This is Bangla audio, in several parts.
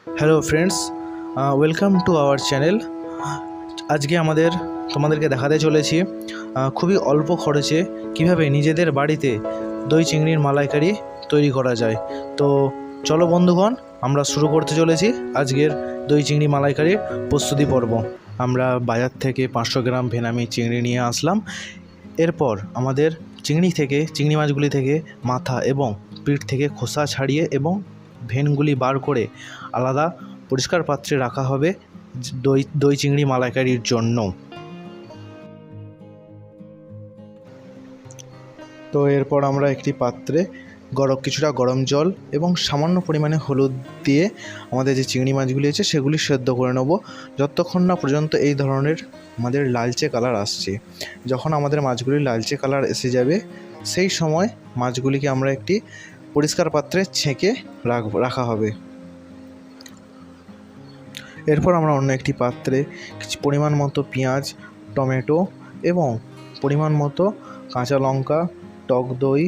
Hello friends, welcome to our channel. আজকে তোমাদেরকে দেখাতে চলেছি খুবই অল্প খরচে কিভাবে নিজেদের বাড়িতে দই চিংড়ির মালাইকারি তৈরি করা যায়। তো চলো বন্ধুগণ, আমরা শুরু করতে চলেছি আজকের দই চিংড়ি মালাইকারির প্রস্তুতি পর্ব। আমরা বাজার থেকে 500 গ্রাম ভেনামি চিংড়ি নিয়ে আসলাম। এরপর আমাদের চিংড়ি মাছগুলি থেকে মাথা এবং পিঠ থেকে খোসা ছাড়িয়ে এবং ভেনগুলি বার করে আলাদা পরিষ্কার পাত্রে রাখা হবে দই চিংড়ি মালাইকারির জন্য। তো এরপর আমরা একটি পাত্রে কিছুটা গরম জল এবং সামান্য পরিমাণে হলুদ দিয়ে আমাদের যে চিংড়ি মাছগুলি আছে সেগুলি সেদ্ধ করে নেব, যতক্ষণ না পর্যন্ত এই ধরনের আমাদের লালচে কালার আসছে। যখন আমাদের মাছগুলি লালচে কালার এসে যাবে, সেই সময় মাছগুলিকে আমরা একটি পরিষ্কার পাত্রে ছেঁকে রাখা হবে। এরপর আমরা অন্য একটি পাত্রে কিছু পরিমাণ মতো পেঁয়াজ, টমেটো এবং পরিমাণ মতো কাঁচা লঙ্কা, টক দই,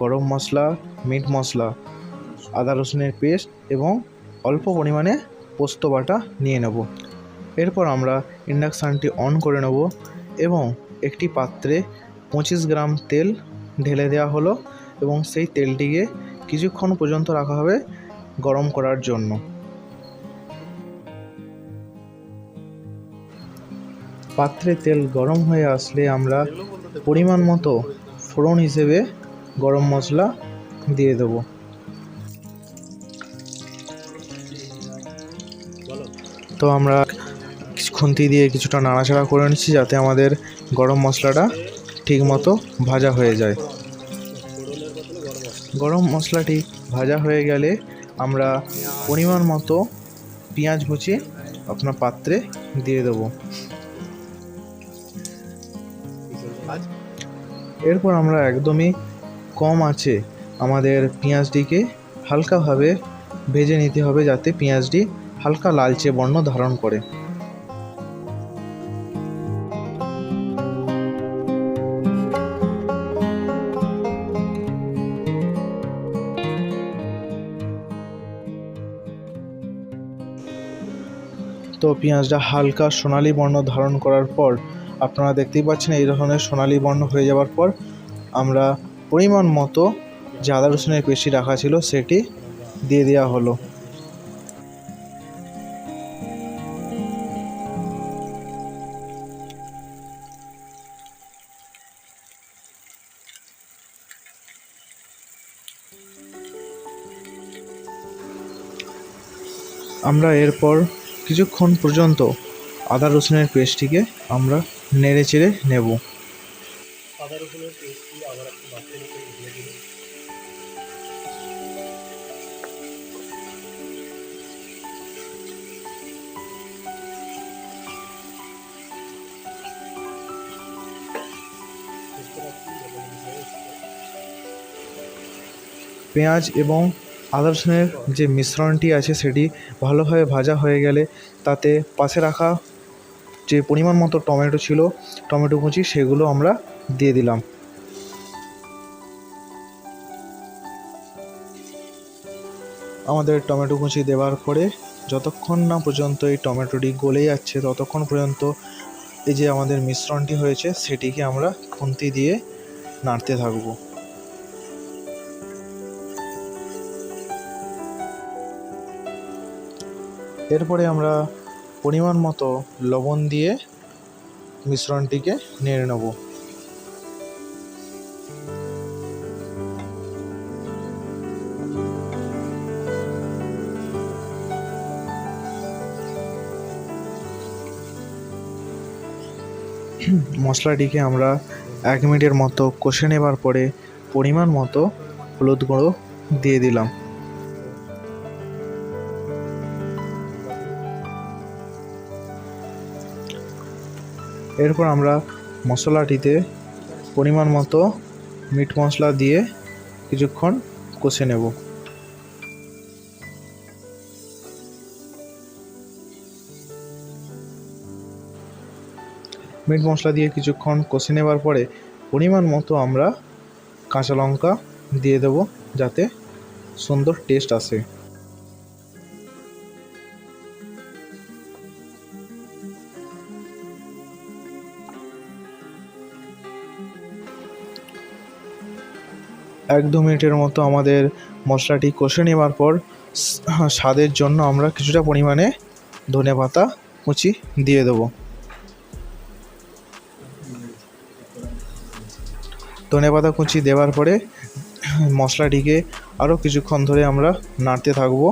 গরম মশলা, মিট মশলা, আদা রসুনের পেস্ট এবং অল্প পরিমাণে পোস্ত বাটা নিয়ে নেব। এরপর আমরা ইন্ডাকশানটি অন করে নেব এবং একটি পাত্রে 25 গ্রাম তেল ঢেলে দেওয়া হলো এবং সেই তেলটিকে কিছুক্ষণ পর্যন্ত রাখা হবে গরম করার জন্য। পাত্রে তেল গরম হয়ে আসলে আমরা পরিমাণ মতো ফোড়ন হিসেবে গরম মশলা দিয়ে দেব। তো আমরা খুন্তি দিয়ে কিছুটা নাড়াচাড়া করে নিচ্ছি যাতে আমাদের গরম মশলাটা ঠিকমতো ভাজা হয়ে যায়। গরম মশলাটি ভাজা হয়ে গেলে আমরা পরিমাণ মতো পেঁয়াজ কুচি আপনার পাত্রে দিয়ে দেব। এরপর আমরা একদমই কম আঁচে আমাদের পেঁয়াজটিকে হালকাভাবে ভেজে নিতে হবে যাতে পেঁয়াজটি হালকা লালচে বর্ণ ধারণ করে। তো পেঁয়াজটা হালকা সোনালি বর্ণ ধারণ করার পর আপনারা দেখতেই পাচ্ছেন এই ধরনের সোনালি বর্ণ হয়ে যাওয়ার পর আমরা পরিমাণ মতো যে আদা রসুনের পেস্ট রাখা ছিল সেটি দিয়ে দেওয়া হলো। আমরা এরপর কিছুক্ষণ পর্যন্ত আদা রসুনের পেস্টটিকে আমরা নেড়ে চেড়ে নেব। আদা রসুনের পেস্টটি আবার একটু মাছের উপরে ঢেলে দিন। পেঁয়াজ এবং আদা রসুনের যে মিশ্রণটি আছে সেটি ভালোভাবে ভাজা হয়ে গেলে তাতে পাশে রাখা যে পরিমাণ মতো টমেটো ছিল, টমেটো কুচি, সেগুলো আমরা দিয়ে দিলাম। আমাদের টমেটো কুচি দেওয়ার পরে যতক্ষণ না পর্যন্ত এই টমেটোটি গলে যাচ্ছে ততক্ষণ পর্যন্ত এই যে আমাদের মিশ্রণটি হয়েছে সেটিকে আমরা খুন্তি দিয়ে নাড়তে থাকব। এরপরে আমরা পরিমাণ মতো লবণ দিয়ে মিশ্রণটিকে নেড়ে নেব। মশলাটিকে আমরা 1 মিনিটের মতো কষে নেবার পরে পরিমাণ মতো হলুদ গুঁড়ো দিয়ে দিলাম। এরপর আমরা মশলাটিতে পরিমাণ মতো মিট মশলা দিয়ে কিছুক্ষণ কষে নেব। মিট মশলা দিয়ে কিছুক্ষণ কষে নেবার পরে পরিমাণ মতো আমরা কাঁচা লঙ্কা দিয়ে দেব যাতে সুন্দর টেস্ট আসে। 1-2 মিনিটের মতো আমাদের মশলাটি কষে নেওয়ার পর স্বাদের জন্য আমরা কিছুটা পরিমাণে ধনেপাতা কুচি দিয়ে দেবো। ধনেপাতা কুচি দেওয়ার পরে মশলাটিকে আরও কিছুক্ষণ ধরে আমরা নাড়তে থাকবো।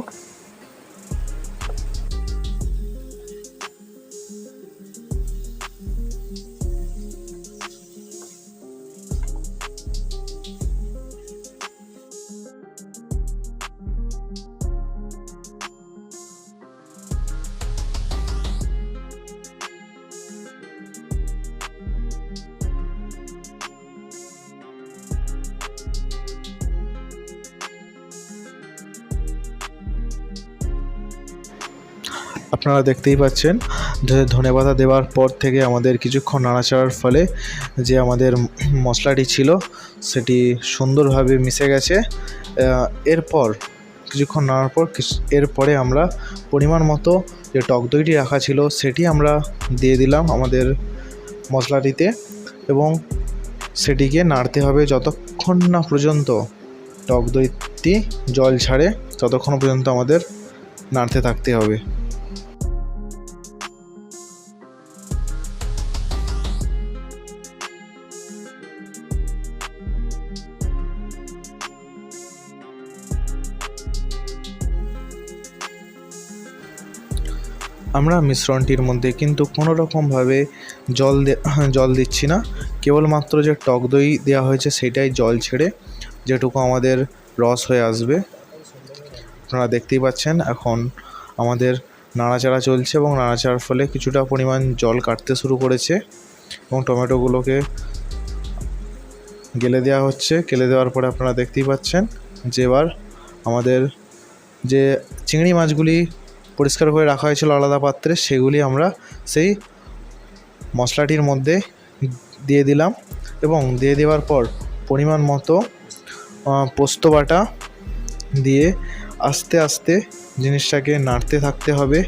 আপনারা দেখতেই পাচ্ছেন ধনেপাতা দেওয়ার পর থেকে আমাদের কিছুক্ষণ নাড়াচাড়ার ফলে যে আমাদের মশলাটি ছিল সেটি সুন্দরভাবে মিশে গেছে। এরপর কিছুক্ষণ নাড়ার পর এরপরে আমরা পরিমাণ মতো যে টক দইটি রাখা ছিল সেটি আমরা দিয়ে দিলাম আমাদের মশলাটিতে এবং সেটিকে নাড়তে হবে যতক্ষণ না পর্যন্ত টক দইটি জল ছাড়ে, ততক্ষণ পর্যন্ত আমাদের নাড়তে থাকতে হবে। আমরা মিশ্রণটির মধ্যে কিন্তু কোনো রকমভাবে জল দিচ্ছি না, কেবলমাত্র যে টক দই দেওয়া হয়েছে সেটাই জল ছেড়ে যেটুকু আমাদের রস হয়ে আসবে। আপনারা দেখতেই পাচ্ছেন এখন আমাদের নাড়াচাড়া চলছে এবং নাড়াচাড়ার ফলে কিছুটা পরিমাণ জল কাটতে শুরু করেছে এবং টমেটোগুলোকে গেলে দেওয়া হচ্ছে। গেলে দেওয়ার পরে আপনারা দেখতেই পাচ্ছেন যে এবার আমাদের যে চিংড়ি মাছগুলি পরিষ্কার করে রাখা হয়েছিল আলাদা পাত্রে সেগুলি আমরা সেই মশলাটির মধ্যে দিয়ে দিলাম এবং দিয়ে দেওয়ার পর পরিমাণ মতো পোস্ত বাটা দিয়ে আস্তে আস্তে জিনিসটাকে নাড়তে থাকতে হবে।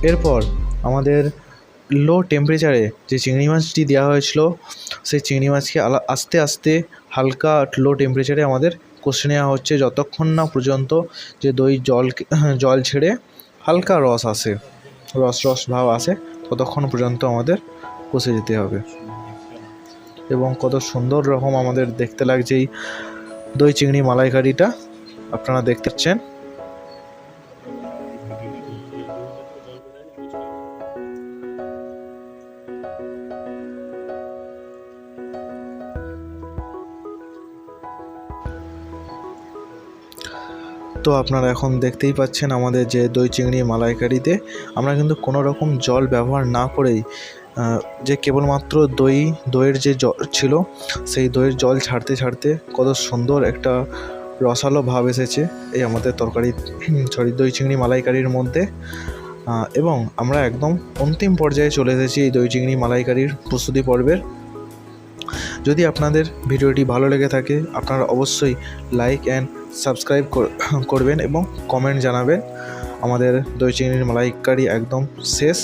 এরপর আমাদের লো টেম্পারেচারে যে চিংড়ি মাছটি দেওয়া হয়েছিল সেই চিংড়ি মাছকে আস্তে আস্তে হালকা লো টেম্পারেচারে আমাদের কষে নেওয়া হচ্ছে যতক্ষণ না পর্যন্ত যে দই জল ছেড়ে হালকা রস আসে, রস ভাব আসে, ততক্ষণ পর্যন্ত আমাদের কষে যেতে হবে। এবং কত সুন্দর রকম আমাদের দেখতে লাগছে এই দই চিংড়ি মালাইকারিটা, আপনারা দেখতে পাচ্ছেন। তো আপনারা এখন দেখতেই পাচ্ছেন আমাদের যে দই চিংড়ি মালাইকারিতে আমরা কিন্তু কোনো রকম জল ব্যবহার না করেই যে কেবলমাত্র দইয়ের যে জল ছিল সেই দইয়ের জল ছাড়তে ছাড়তে কত সুন্দর একটা রসালো ভাব এসেছে এই আমাদের দই চিংড়ি মালাইকারির মধ্যে। এবং আমরা একদম অন্তিম পর্যায়ে চলে এসেছি এই দই চিংড়ি মালাইকারির প্রস্তুতি পর্বের। যদি আপনাদের ভিডিওটি ভালো লেগে থাকে আপনারা অবশ্যই লাইক অ্যান্ড সাবস্ক্রাইব করবেন এবং কমেন্ট জানাবেন। আমাদের দই চিংড়ির মালাইকারি একদম শেষ।